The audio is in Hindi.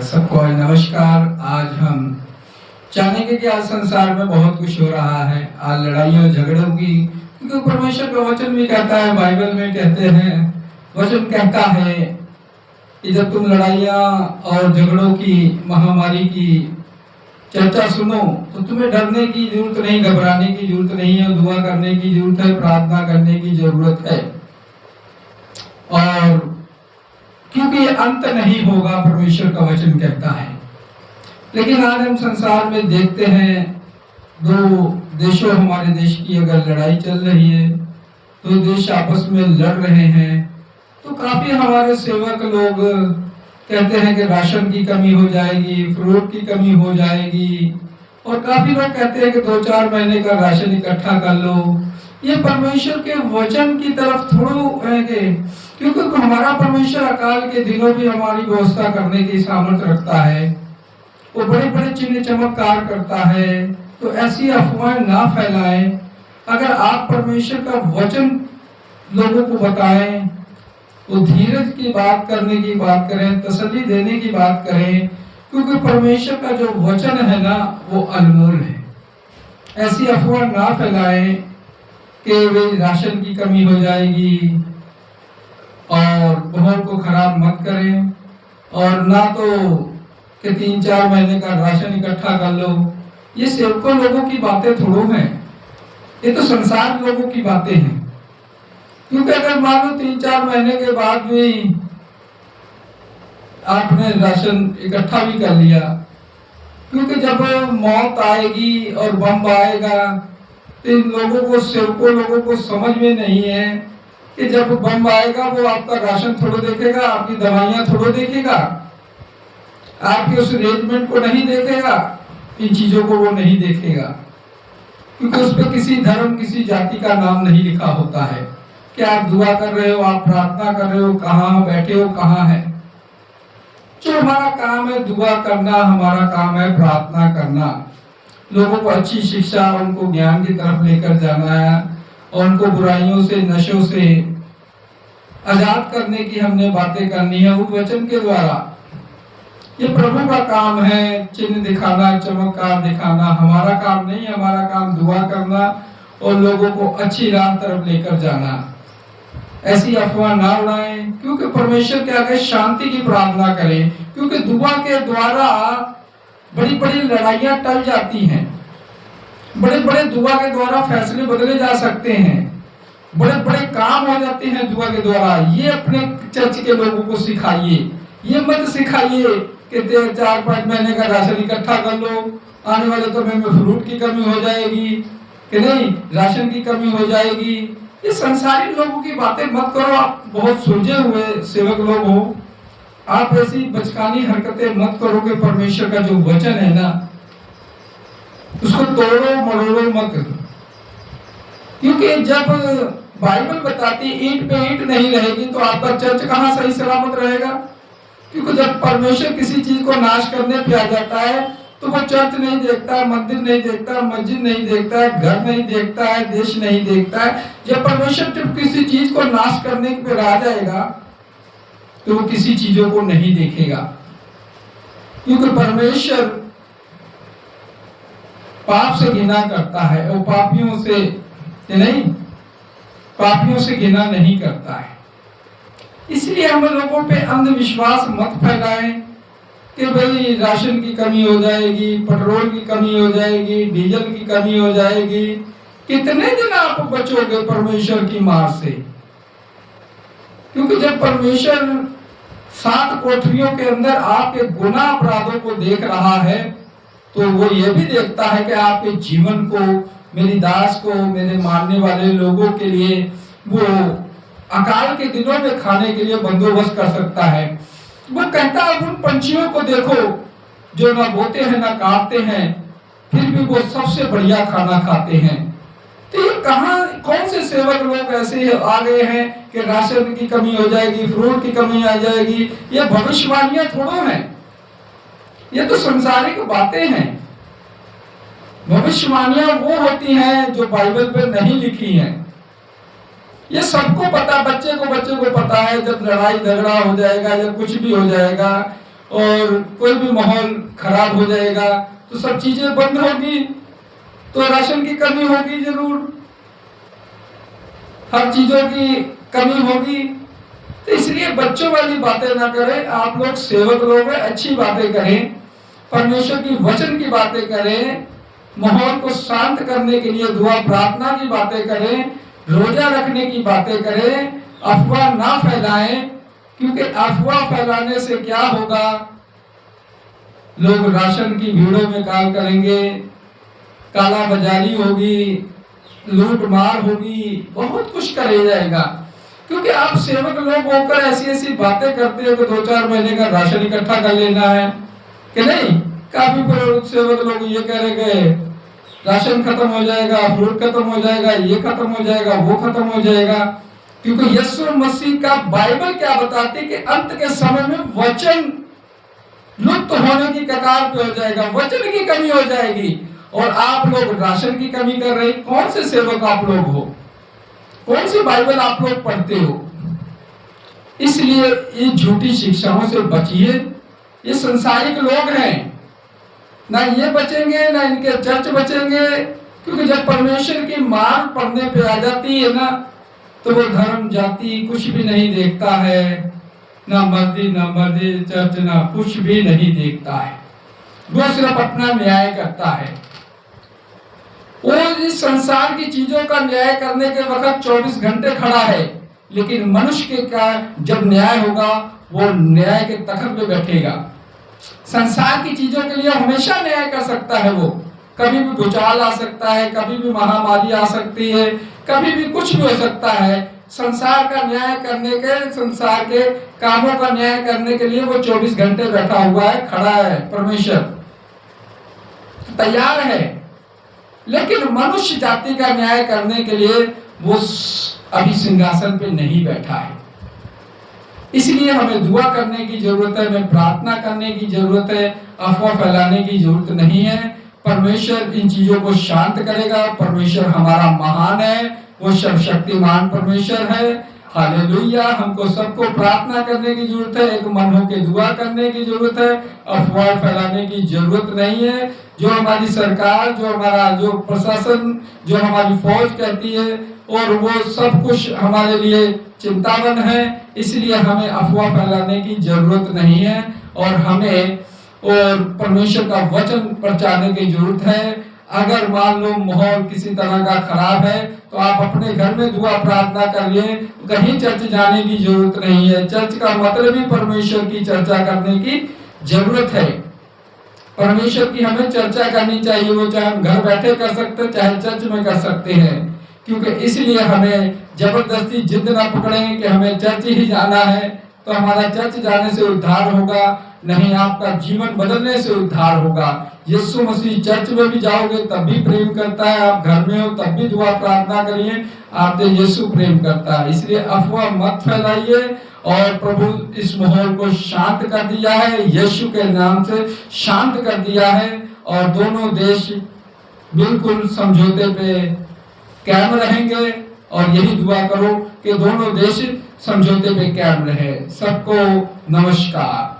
सबको नमस्कार। आज हम जानेंगे कि आज संसार में बहुत कुछ हो रहा है। आज लड़ाइयों झगड़ों की, क्योंकि परमेश्वर का वचन भी कहता है, बाइबल में कहते हैं, वचन कहता है कि जब तुम लड़ाइयाँ और झगड़ों की, महामारी की चर्चा सुनो तो तुम्हें डरने की जरूरत नहीं, घबराने की जरूरत नहीं है, दुआ करने की जरूरत है, प्रार्थना करने की जरूरत है। और क्योंकि अंत नहीं होगा, परमेश्वर का वचन कहता है। लेकिन आज हम संसार में देखते हैं, दो देशों, हमारे देश की अगर लड़ाई चल रही है, दो देश आपस में लड़ रहे हैं, तो काफी हमारे सेवक लोग कहते हैं कि राशन की कमी हो जाएगी, फ्रूट की कमी हो जाएगी, और काफी लोग कहते हैं कि 2-4 महीने का राशन इकट्ठा कर लो। ये परमेश्वर के वचन की तरफ थोड़ा है, क्योंकि हमारा परमेश्वर अकाल के दिनों भी हमारी व्यवस्था करने की सामर्थ्य रखता है। वो बड़े बड़े चिन्ह चमत्कार करता है। तो ऐसी अफवाहें ना फैलाएं। अगर आप परमेश्वर का वचन लोगों को बताएं, तो धीरज की बात करने की बात करें, तसल्ली देने की बात करें, क्योंकि परमेश्वर का जो वचन है ना, वो अनमोल है। ऐसी अफवाह ना फैलाएं कि वे राशन की कमी हो जाएगी, और बहुत को खराब मत करें, और ना तो कि 3-4 महीने का राशन इकट्ठा कर लो। ये सेवकों लोगों की बातें थोड़ो हैं, ये तो संसार लोगों की बातें हैं। क्योंकि अगर मान लो 3-4 महीने के बाद भी आपने राशन इकट्ठा भी कर लिया, क्योंकि जब मौत आएगी और बम आएगा, तो इन लोगों को, सेवकों लोगों को समझ में नहीं है कि जब बम आएगा वो आपका राशन थोड़ा देखेगा, आपकी दवाइयां थोड़ा देखेगा, आपके उस अरेंजमेंट को नहीं देखेगा, इन चीजों को वो नहीं देखेगा, क्योंकि उस पर किसी धर्म, किसी जाति का नाम नहीं लिखा होता है कि आप दुआ कर रहे हो, आप प्रार्थना कर रहे हो, कहाँ बैठे हो, कहाँ है। जो हमारा काम है दुआ करना, हमारा काम है प्रार्थना करना, लोगों को अच्छी शिक्षा, उनको ज्ञान की तरफ लेकर जाना है, और उनको बुराइयों से, नशों से आजाद करने की हमने बातें करनी है वो वचन के द्वारा। ये प्रभु का काम है, चिन्ह दिखाना, चमत्कार दिखाना हमारा काम नहीं। हमारा काम दुआ करना और लोगों को अच्छी राह तरफ लेकर जाना। ऐसी अफवाह ना उड़ाएं, क्योंकि परमेश्वर के आगे शांति की प्रार्थना करें, क्योंकि दुआ के द्वारा बड़ी बड़ी लड़ाइयां टल जाती हैं। बड़े बड़े दुआ के द्वारा फैसले बदले जा सकते हैं, बड़े बड़े काम हो जाते हैं दुआ के द्वारा। ये अपने चर्च के लोगों को सिखाइए। ये मत सिखाइए कि 4-5 महीने का राशन इकट्ठा कर लो, आने वाले समय में फ्रूट की कमी हो जाएगी, कि नहीं राशन की कमी हो जाएगी। ये संसारी लोगों की बातें मत करो। आप बहुत सुलझे हुए सेवक लोग हो, आप ऐसी बचकानी हरकतें मत करो कि परमेश्वर का जो वचन है ना, उसको तोड़ो मरोड़ो मत। क्योंकि जब बाइबल बताती ईंट पे ईंट नहीं रहेगी, तो आपका चर्च कहाँ सही सलामत रहेगा। क्योंकि जब परमेश्वर किसी चीज को नाश करने पे आ जाता है, तो वो चर्च नहीं देखता, मंदिर नहीं देखता, मस्जिद नहीं देखता, घर नहीं देखता है, देश नहीं देखता है। जब परमेश्वर जब किसी चीज को नाश करने पे आ जाएगा, तो वो किसी चीजों को नहीं देखेगा। क्योंकि परमेश्वर पाप से घृणा करता है, और पापियों से नहीं, पापियों से घृणा नहीं करता है। इसलिए हम लोगों पे अंधविश्वास मत फैलाएं कि भाई राशन की कमी हो जाएगी, पेट्रोल की कमी हो जाएगी, डीजल की कमी हो जाएगी। कितने दिन आप बचोगे परमेश्वर की मार से। क्योंकि जब परमेश्वर 7 कोठरियों के अंदर आपके गुनाह अपराधों को देख रहा है, तो वो ये भी देखता है कि आपके जीवन को, मेरी दास को, मेरे मानने वाले लोगों के लिए वो अकाल के दिनों में खाने के लिए बंदोबस्त कर सकता है। वो कहता है उन पंछियों को देखो जो ना बोते हैं ना काटते हैं, फिर भी वो सबसे बढ़िया खाना खाते हैं। तो ये कहाँ, कौन से सेवक लोग ऐसे आ गए हैं कि राशन की कमी हो जाएगी, फ्रूट की कमी आ जाएगी। ये भविष्यवाणियां थोड़ो हैं, ये तो सांसारिक बातें हैं। भविष्यवाणियां वो होती हैं जो बाइबल पे नहीं लिखी हैं। ये सबको पता, बच्चे को पता है जब लड़ाई झगड़ा हो जाएगा या कुछ भी हो जाएगा, और कोई भी माहौल खराब हो जाएगा तो सब चीजें बंद होगी, तो राशन की कमी होगी, जरूर हर चीजों की कमी होगी। तो इसलिए बच्चों वाली बातें ना करें, आप लोग सेवक लोग हैं, अच्छी बातें करें, परमेश्वर की वचन की बातें करें, माहौल को शांत करने के लिए दुआ प्रार्थना की बातें करें, रोजा रखने की बातें करें, अफवाह ना फैलाएं, क्योंकि अफवाह फैलाने से क्या होगा, लोग राशन की भीड़ों में काल करेंगे, काला बाजारी होगी, लूट मार होगी, बहुत कुछ करे जाएगा। क्योंकि आप सेवक लोग होकर ऐसी ऐसी बातें करते हो कि 2-4 महीने का राशन इकट्ठा कर लेना है कि नहीं। काफी सेवक लोग ये कह रहे गए राशन खत्म हो जाएगा, फ्रूट खत्म हो जाएगा, ये खत्म हो जाएगा, वो खत्म हो जाएगा। क्योंकि यीशु मसीह का बाइबल क्या बताती कि अंत के समय में वचन लुप्त होने की कगार पे हो जाएगा, वचन की कमी हो जाएगी, और आप लोग राशन की कमी कर रहे। कौन से सेवक आप लोग हो, कौन सी बाइबल आप लोग पढ़ते हो? इसलिए इन झूठी शिक्षाओं से बचिए। ये संसारिक लोग हैं, ना ये बचेंगे ना इनके चर्च बचेंगे। क्योंकि जब परमेश्वर की मार पढ़ने पे आ जाती है ना, तो वो धर्म जाति कुछ भी नहीं देखता है, ना मर्दी चर्च ना कुछ भी नहीं देखता है, वो सिर्फ अपना न्याय करता है। वो इस संसार की चीजों का न्याय करने के वक्त 24 घंटे खड़ा है, लेकिन मनुष्य के का जब न्याय होगा वो न्याय के तखत पे बैठेगा। संसार की चीजों के लिए हमेशा न्याय कर सकता है वो, कभी भी भूचाल आ सकता है, कभी भी महामारी आ सकती है, कभी भी कुछ भी हो सकता है। संसार का न्याय करने के, संसार के कामों का न्याय करने के लिए वो 24 घंटे बैठा हुआ है, खड़ा है, परमेश्वर तैयार है। लेकिन मनुष्य जाति का न्याय करने के लिए वो अभी सिंहासन पे नहीं बैठा है। इसलिए हमें दुआ करने की जरूरत है, हमें प्रार्थना करने की जरूरत है, अफवाह फैलाने की जरूरत नहीं है। परमेश्वर इन चीजों को शांत करेगा। परमेश्वर हमारा महान है, वो सर्वशक्तिमान परमेश्वर है। हालेलुया। हमको सबको प्रार्थना करने की जरूरत है, एक मन होकर दुआ करने की जरूरत है, अफवाह फैलाने की जरूरत नहीं है। जो हमारी सरकार, जो हमारा जो प्रशासन, जो हमारी फौज कहती है, और वो सब कुछ हमारे लिए चिंतावन है। इसलिए हमें अफवाह फैलाने की जरूरत नहीं है, और हमें और परमेश्वर का वचन प्रचारने की जरूरत है। अगर मान लो माहौल किसी तरह का खराब है तो आप अपने घर में दुआ प्रार्थना करिए, कहीं चर्च जाने की जरूरत नहीं है। चर्च का मतलब ही परमेश्वर की चर्चा करने की जरूरत है। परमेश्वर की हमें चर्चा करनी चाहिए, वो चाहे हम घर बैठे कर सकते हैं, चाहे चर्च में कर सकते हैं। क्योंकि इसलिए हमें जबरदस्ती जिद ना पकड़ें कि हमें चर्च ही जाना है तो हमारा चर्च जाने से उद्धार होगा, नहीं, आपका जीवन बदलने से उद्धार होगा। यीशु मसीह चर्च में भी जाओगे तब भी प्रेम करता है, आप घर में हो तब भी दुआ प्रार्थना करिए, आपसे यीशु प्रेम करता है। इसलिए अफवाह मत फैलाइए, और प्रभु इस माहौल को शांत कर दिया है, यीशु के नाम से शांत कर दिया है, और दोनों देश बिल्कुल समझौते पे कायम रहेंगे। और यही दुआ करो कि दोनों देश समझौते पे कायम रहे। सबको नमस्कार।